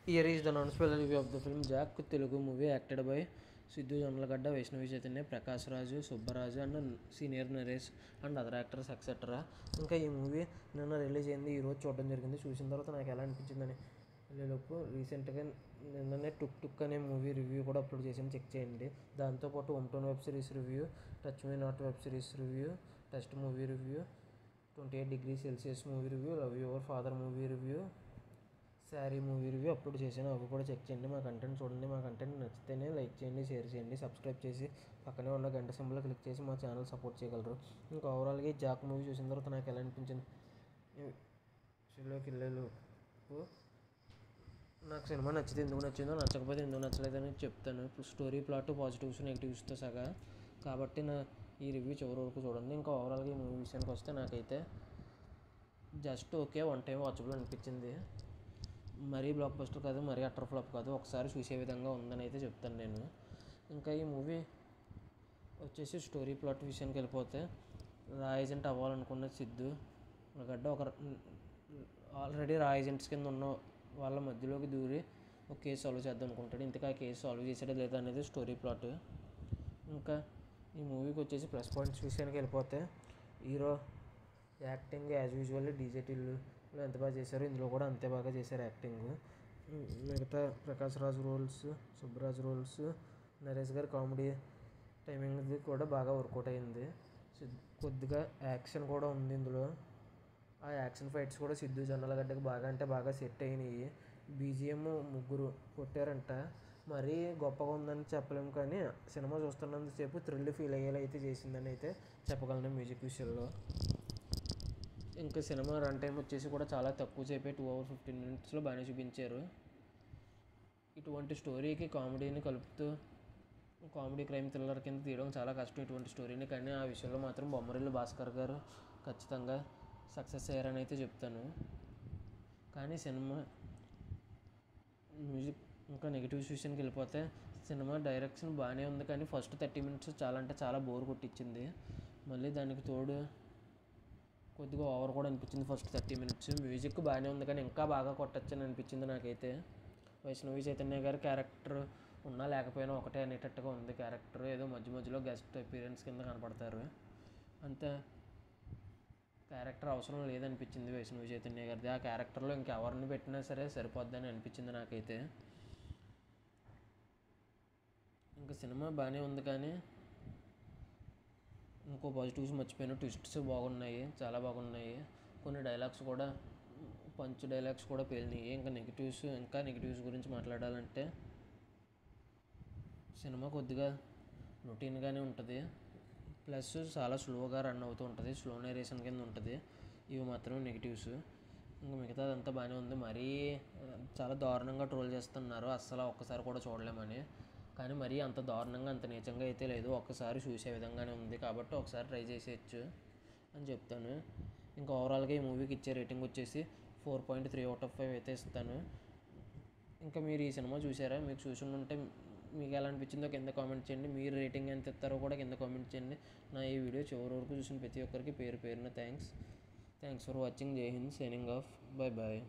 Here is the non-spoiler review of the film Jack, Telugu movie acted by Sidhu Jonalagada, Vaishnavi Chaitanya, Prakash Raju, Subbaraju and senior Naresh and other actors etc. ఇంకా ఈ movie నిన్న release అయింది. ఈరోజు చూడడం జరిగింది. చూసిన తర్వాత నాకు ఎలా అనిపించిందని వెళ్ళేలోపు రీసెంట్గా నిన్ననే టుక్ అనే మూవీ రివ్యూ కూడా అప్లోడ్ చేసాను, చెక్ చేయండి. దాంతోపాటు home town web series review, touch me not web series review, test movie review, 28 degrees Celsius movie review, love your father movie review, sari movie review upload చేశాను. అవి కూడా చెక్ చేయండి. మా content చూడండి. మా కంటెంట్ నచ్చితేనే లైక్ చేయండి, షేర్ చేయండి, సబ్స్క్రైబ్ చేసి పక్కనే ఉన్న గంట సింబల్ క్లిక్ చేసి మా ఛానల్ సపోర్ట్ చేయగలరు. ఇంకా ఓవరాల్గా ఈ జాక్ మూవీ చూసిన తర్వాత నాకు ఎలా అనిపించింది షోలోకి వెళ్ళేలోపు నాకు సినిమా నచ్చితే ఎందుకు నచ్చిందో, నచ్చకపోతే ఎందుకు నచ్చలేదని చెప్తాను. స్టోరీ, ప్లాట్, పాజిటివ్స్ నెగిటివ్స్తో సగా. కాబట్టి ఈ రివ్యూ చివరి వరకు చూడండి. ఇంకా ఓవరాల్గా ఈ మూవీ విషయానికి వస్తే నాకైతే just okay, one time watchable అనిపించింది. మరీ బ్లాక్ బస్టర్ కాదు, మరీ అటర్ ఫ్లాప్ కాదు, ఒకసారి చూసే విధంగా ఉందని అయితే చెప్తాను నేను. ఇంకా ఈ మూవీ వచ్చేసి స్టోరీ ప్లాట్ విషయానికి వెళ్ళిపోతే, రా ఏజెంట్ అవ్వాలనుకున్న సిద్ధు గడ్డ ఆల్రెడీ రా ఏజెంట్స్ కింద ఉన్న వాళ్ళ మధ్యలోకి దూరి ఒక కేసు సాల్వ్ చేద్దాం అనుకుంటాడు. ఇంతగా కేసు సాల్వ్ చేసాడా లేదా అనేది స్టోరీ ప్లాట్. ఇంకా ఈ మూవీకి వచ్చేసి ప్లస్ పాయింట్స్ విషయానికి వెళ్ళిపోతే, hero acting as usual DJ Tillu ఎంత బాగా చేశారు, ఇందులో కూడా అంతే బాగా చేశారు యాక్టింగ్. మిగతా ప్రకాష్ రాజ్ రోల్స్, సుబ్బరాజ్ రోల్స్, నరేష్ గారి కామెడీ టైమింగ్ కూడా బాగా వర్కౌట్ అయింది. కొద్దిగా యాక్షన్ కూడా ఉంది ఇందులో. ఆ యాక్షన్ ఫైట్స్ కూడా సిద్ధు జొన్నలగడ్డకి బాగా సెట్ అయినాయి. బీజిఎం ముగ్గురు కొట్టారంట. మరీ గొప్పగా ఉందని చెప్పలేము, కానీ సినిమా చూస్తున్నంతసేపు థ్రిల్ ఫీల్ అయ్యేలా అయితే చేసిందని అయితే చెప్పగలను మ్యూజిక్ విషయంలో. ఇంకా సినిమా రన్ టైం వచ్చేసి కూడా చాలా తక్కువ సేపే, 2 hours 15 minutes బాగానే చూపించారు. ఇటువంటి స్టోరీకి కామెడీని కలుపుతూ కామెడీ క్రైమ్ థ్రిల్లర్ కింద తీయడం చాలా కష్టం ఇటువంటి స్టోరీని. కానీ ఆ విషయంలో మాత్రం బొమ్మరిల్లు భాస్కర్ గారు ఖచ్చితంగా సక్సెస్ అయ్యారని అయితే చెప్తాను. కానీ సినిమా మ్యూజిక్ ఇంకా నెగిటివ్స్ విషయానికి వెళ్ళిపోతే, సినిమా డైరెక్షన్ బాగానే ఉంది, కానీ ఫస్ట్ 30 minutes చాలా బోర్ కొట్టించింది. మళ్ళీ దానికి తోడు కొద్దిగా ఓవర్ కూడా అనిపించింది ఫస్ట్ 30 minutes. మ్యూజిక్ బాగానే ఉంది, కానీ ఇంకా బాగా కొట్టచ్చని అనిపించింది నాకైతే. వైష్ణవి చైతన్య గారి క్యారెక్టర్ ఉన్నా లేకపోయినా ఒకటే అనేటట్టుగా ఉంది క్యారెక్టర్. ఏదో మధ్యలో గెస్ట్ అపీరెన్స్ కింద కనపడతారు అంతే. క్యారెక్టర్ అవసరం లేదనిపించింది వైష్ణవి చైతన్య గారిది. ఆ క్యారెక్టర్లో ఇంకెవరిని పెట్టినా సరే సరిపోద్దని అనిపించింది నాకైతే. ఇంకా సినిమా బాగానే ఉంది, కానీ ఇంకో పాజిటివ్స్ మర్చిపోయాను. ట్విస్ట్స్ బాగున్నాయి, చాలా బాగున్నాయి. కొన్ని డైలాగ్స్ కూడా, పంచ్ డైలాగ్స్ కూడా పేలినాయి. ఇంకా నెగిటివ్స్ గురించి మాట్లాడాలంటే, సినిమా కొద్దిగా రొటీన్గానే ఉంటుంది, ప్లస్ చాలా స్లోగా రన్ అవుతూ ఉంటుంది, స్లో నేరేషన్ కింద ఉంటుంది. ఇవి మాత్రమే నెగిటివ్స్. ఇంకా మిగతాదంతా బాగానే ఉంది. మరీ చాలా దారుణంగా ట్రోల్ చేస్తున్నారు, అస్సలు ఒక్కసారి కూడా చూడలేమని. కానీ మరీ అంత దారుణంగా, అంత నీచంగా అయితే లేదు, ఒక్కసారి చూసే విధంగానే ఉంది. కాబట్టి ఒకసారి ట్రై చేసేయచ్చు అని చెప్తాను. ఇంకా ఓవరాల్గా ఈ మూవీకి ఇచ్చే రేటింగ్ వచ్చేసి 4.3 out of 5 అయితే ఇస్తాను. ఇంకా మీరు ఈ సినిమా చూసారా? మీకు చూసి ఉంటే మీకు ఎలా అనిపించిందో కింద కామెంట్ చేయండి. మీరు రేటింగ్ ఎంత ఇస్తారో కూడా కింద కామెంట్ చేయండి. నా ఈ వీడియో చివరి వరకు చూసిన ప్రతి ఒక్కరికి పేరున థ్యాంక్స్ ఫర్ వాచింగ్. జై హింద్. Signing off. Bye bye.